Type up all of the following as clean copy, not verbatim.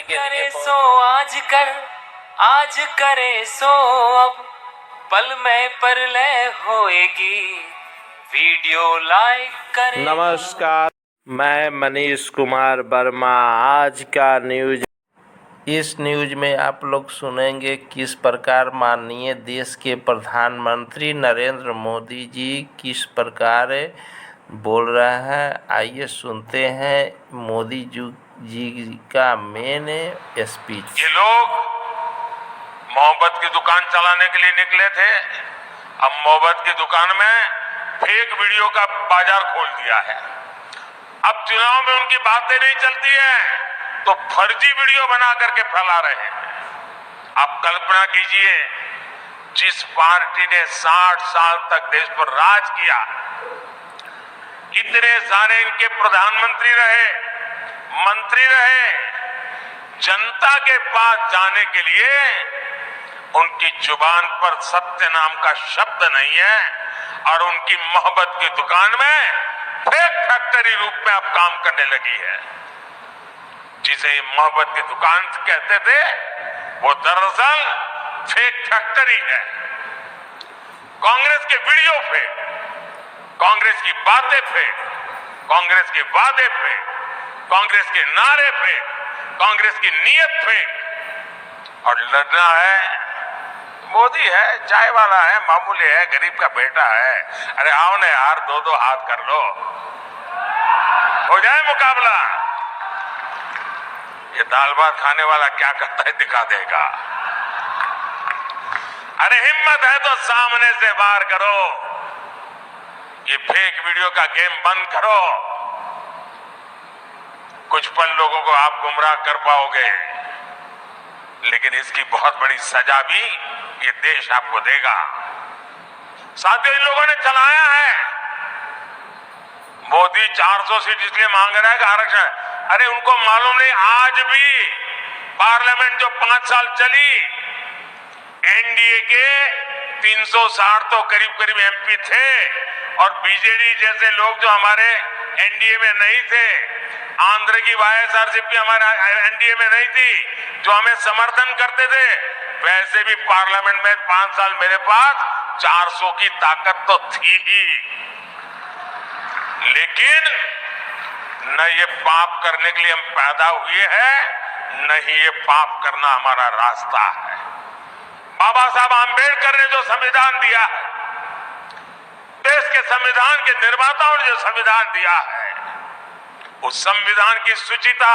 करे सो आज करे सो अब पल में परलय होएगी, वीडियो लाइक करें। नमस्कार, मैं मनीष कुमार वर्मा। आज का न्यूज, इस न्यूज में आप लोग सुनेंगे किस प्रकार माननीय देश के प्रधानमंत्री नरेंद्र मोदी जी किस प्रकार बोल रहे हैं। आइए सुनते हैं मोदी जी का मेन स्पीच। ये लोग मोहब्बत की दुकान चलाने के लिए निकले थे, अब मोहब्बत की दुकान में फेक वीडियो का बाजार खोल दिया है। अब चुनाव में उनकी बातें नहीं चलती है तो फर्जी वीडियो बना करके फैला रहे हैं। आप कल्पना कीजिए, जिस पार्टी ने 60 साल तक देश पर राज किया, इतने सारे इनके प्रधानमंत्री रहे, मंत्री रहे, जनता के पास जाने के लिए उनकी जुबान पर सत्य नाम का शब्द नहीं है और उनकी मोहब्बत की दुकान में फेक फैक्ट्री रूप में अब काम करने लगी है। जिसे मोहब्बत की दुकान कहते थे वो दरअसल फेक फैक्ट्री है। कांग्रेस के वीडियो फेक, कांग्रेस की बातें फेक, कांग्रेस के वादे फेक, कांग्रेस के नारे फेक, कांग्रेस की नीयत फेक। और लड़ना है, मोदी है, चाय वाला है, मामूली है, गरीब का बेटा है। अरे आओ ना यार, दो हाथ कर लो, हो जाए मुकाबला। ये दाल भात खाने वाला क्या करता है दिखा देगा। अरे हिम्मत है तो सामने से वार करो, ये फेक वीडियो का गेम बंद करो। कुछ पल लोगों को आप गुमराह कर पाओगे, लेकिन इसकी बहुत बड़ी सजा भी ये देश आपको देगा। साथियों, इन लोगों ने चलाया है, मोदी 400 सीट इसलिए मांग रहा है कि आरक्षण। अरे उनको मालूम नहीं, आज भी पार्लियामेंट जो 5 साल चली, एनडीए के 360 तो करीब एमपी थे और बीजेडी जैसे लोग जो हमारे एनडीए में नहीं थे, आंध्र की वाईएसआरसीपी हमारे एनडीए में नहीं थी, जो हमें समर्थन करते थे, वैसे भी पार्लियामेंट में 5 साल मेरे पास 400 की ताकत तो थी ही। लेकिन न ये पाप करने के लिए हम पैदा हुए हैं, न ही ये पाप करना हमारा रास्ता है। बाबा साहब आंबेडकर ने जो संविधान दिया है, देश के संविधान के निर्माताओं ने जो संविधान दिया है, उस संविधान की शुचिता,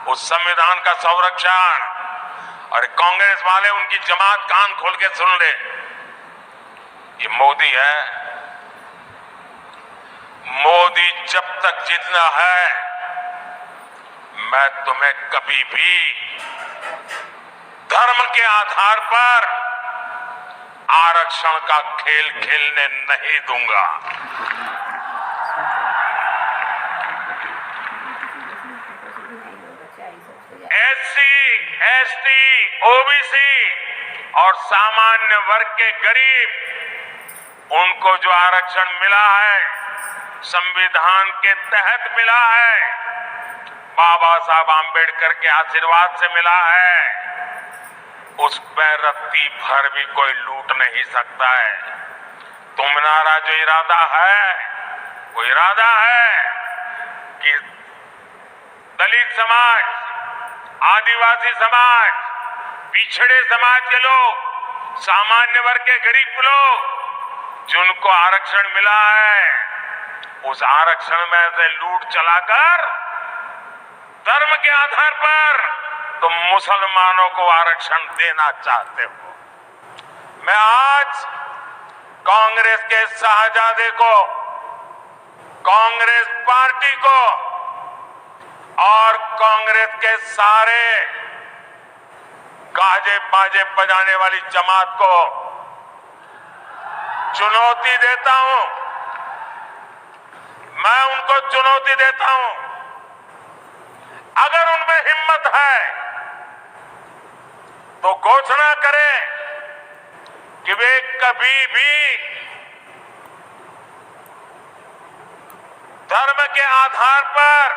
उस संविधान का संरक्षण, और कांग्रेस वाले उनकी जमात कान खोल के सुन ले, ये मोदी है। मोदी जब तक जितना है, मैं तुम्हें कभी भी धर्म के आधार पर आरक्षण का खेल खेलने नहीं दूंगा। एससी, एसटी, ओबीसी और सामान्य वर्ग के गरीब, उनको जो आरक्षण मिला है, संविधान के तहत मिला है, बाबा साहब आंबेडकर के आशीर्वाद से मिला है, उस पर रत्ती भर भी कोई लूट नहीं सकता है। तुम्हारा जो इरादा है, वो इरादा है कि दलित समाज, आदिवासी समाज, पिछड़े समाज के लोग, सामान्य वर्ग के गरीब लोग, जिनको आरक्षण मिला है, उस आरक्षण में से लूट चलाकर धर्म के आधार पर तुम मुसलमानों को आरक्षण देना चाहते हो। मैं आज कांग्रेस के शाहजादे को, कांग्रेस पार्टी को और कांग्रेस के सारे गाजे बाजे बजाने वाली जमात को चुनौती देता हूं, मैं उनको चुनौती देता हूं, अगर उनमें हिम्मत है तो घोषणा करें कि वे कभी भी धर्म के आधार पर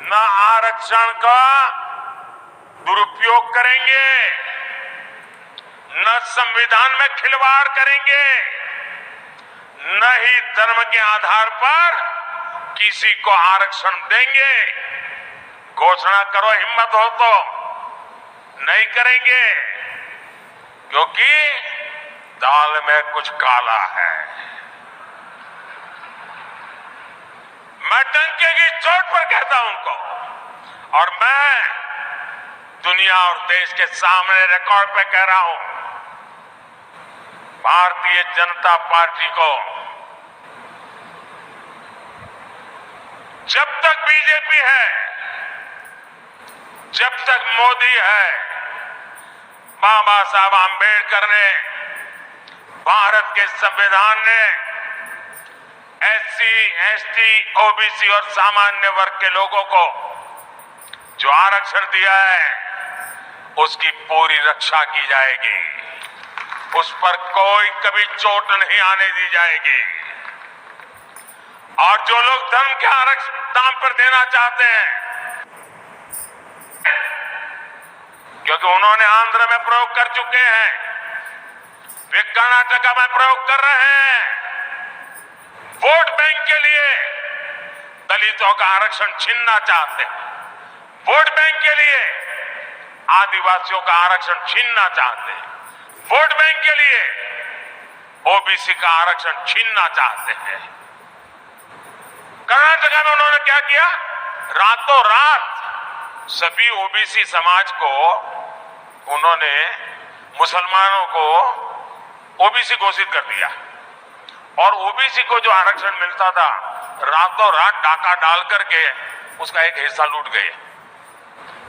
न आरक्षण का दुरुपयोग करेंगे, न संविधान में खिलवाड़ करेंगे, न ही धर्म के आधार पर किसी को आरक्षण देंगे। घोषणा करो, हिम्मत हो तो। नहीं करेंगे क्योंकि दाल में कुछ काला है। मैं डंके की चोट पर कहता हूं उनको, और मैं दुनिया और देश के सामने रिकॉर्ड पे कह रहा हूं, भारतीय जनता पार्टी को जब तक बीजेपी है, जब तक मोदी है, बाबा साहब आंबेडकर ने, भारत के संविधान ने एससी, एसटी, ओबीसी और सामान्य वर्ग के लोगों को जो आरक्षण दिया है उसकी पूरी रक्षा की जाएगी। उस पर कोई कभी चोट नहीं आने दी जाएगी। और जो लोग धर्म के आरक्षण दाम पर देना चाहते हैं, क्योंकि उन्होंने आंध्र में प्रयोग कर चुके हैं, वे कर्नाटका में प्रयोग कर रहे हैं, वोट बैंक के लिए दलितों का आरक्षण छीनना चाहते हैं, वोट बैंक के लिए आदिवासियों का आरक्षण छीनना चाहते हैं, वोट बैंक के लिए ओबीसी का आरक्षण छीनना चाहते हैं। कर्नाटका में उन्होंने क्या किया? रातों रात सभी ओबीसी समाज को, उन्होंने मुसलमानों को ओबीसी घोषित कर दिया, और ओबीसी को जो आरक्षण मिलता था रातों रात डाका डाल करके उसका एक हिस्सा लूट गए।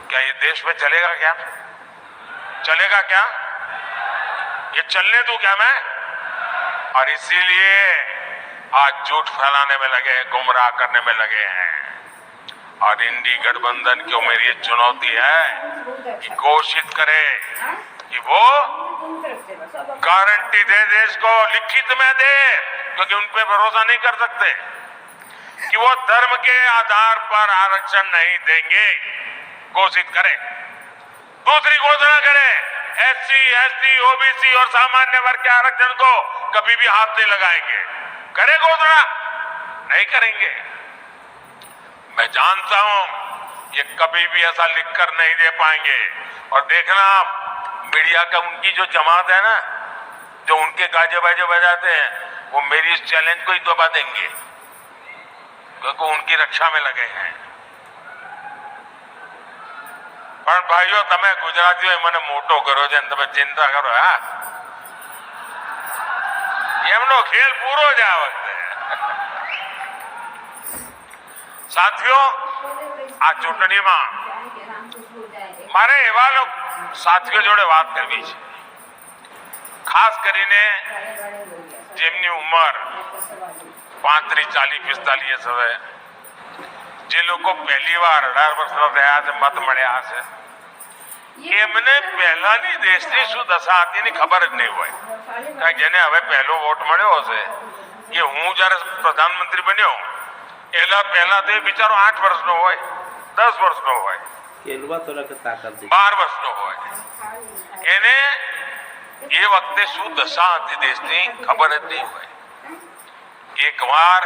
क्या ये देश में चलेगा? क्या चलेगा? क्या ये चलने दूं क्या मैं? और इसीलिए आज झूठ फैलाने में लगे हैं, गुमराह करने में लगे हैं। और इंडी गठबंधन को मेरी ये चुनौती है कि घोषित करे कि वो गारंटी दे देश को, लिखित में दे, क्योंकि उन पे भरोसा नहीं कर सकते, कि वो धर्म के आधार पर आरक्षण नहीं देंगे। घोषित करें। दूसरी घोषणा करें, एससी, एसटी, ओबीसी और सामान्य वर्ग के आरक्षण को कभी भी हाथ नहीं लगाएंगे। करे घोषणा? नहीं करेंगे। मैं जानता हूं ये कभी भी ऐसा लिखकर नहीं दे पाएंगे। और देखना आप, मीडिया का उनकी जो जमात है ना, जो उनके गाजे बाजे बजाते हैं, वो मेरी इस चैलेंज को ही दबा देंगे, क्योंकि उनकी रक्षा में लगे हैं। पर भाइयों, તમે ગુજરાતીઓ મને મોટો કરો છે ને તમે ચિંતા કરો, હા? એમનો ખેલ પૂરો જ આ વખતે। સાથીઓ, આ ચૂંટણીમાં મારે એવા સાથીઓ જોડે વાત કરવી છે, ખાસ કરીને જેમની ઉંમર 35, 40, 45 હવે, જે લોકો પહેલી વાર 18 વર્ષના થયા છે, મત મળ્યા હશે, એમને પહેલાની દેશની શું દશા હતી એની ખબર જ નહીં હોય। કારણ જેને હવે પહેલો વોટ મળ્યો હશે, કે હું જ્યારે પ્રધાનમંત્રી બન્યો એના પહેલા તો એ બિચારો 8 વર્ષનો હોય, 10 વર્ષનો હોય, 12 વર્ષનો હોય, એને એ વખતે શું દશા હતી દેશની ખબર જ નહીં હોય। એકવાર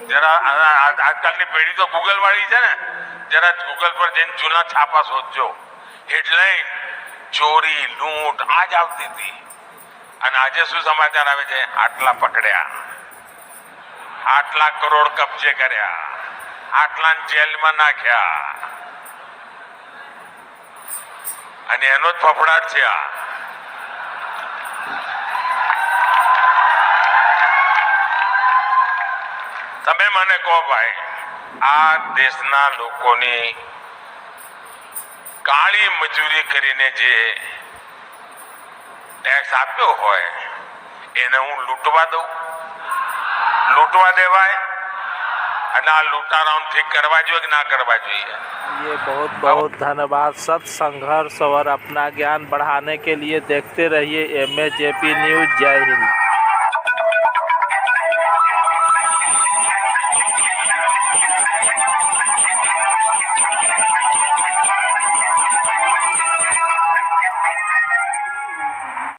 જરા આજકાલની પેઢી તો ગૂગલ વાળી છે ને, જરા ગૂગલ પર જઈને જૂના છાપા શોધજો, હેડલાઇન ચોરી, લૂંટ આ જ આવતી હતી। અને આજે શું સમાચાર આવે છે? આટલા પકડ્યા, આટલા કરોડ કબજે કર્યા, આટલા જેલમાં નાખ્યા, અને એનો જ ફફડાટ છે આ। તમે મને કહો ભાઈ, આ દેશના લોકોની કાળી મજૂરી કરીને જે ટેક્સ આપ્યો હોય એને હું લૂંટવા દઉં, લૂંટવા દેવાય? અને આ લૂંટારાઓને કરવા જોઈએ કે ના કરવા જોઈએ? ये बहुत बहुत धन्यवाद। सत्य, संघर्ष और अपना ज्ञान बढ़ाने के लिए देखते रहिए MAJP न्यूज। जय हिंद।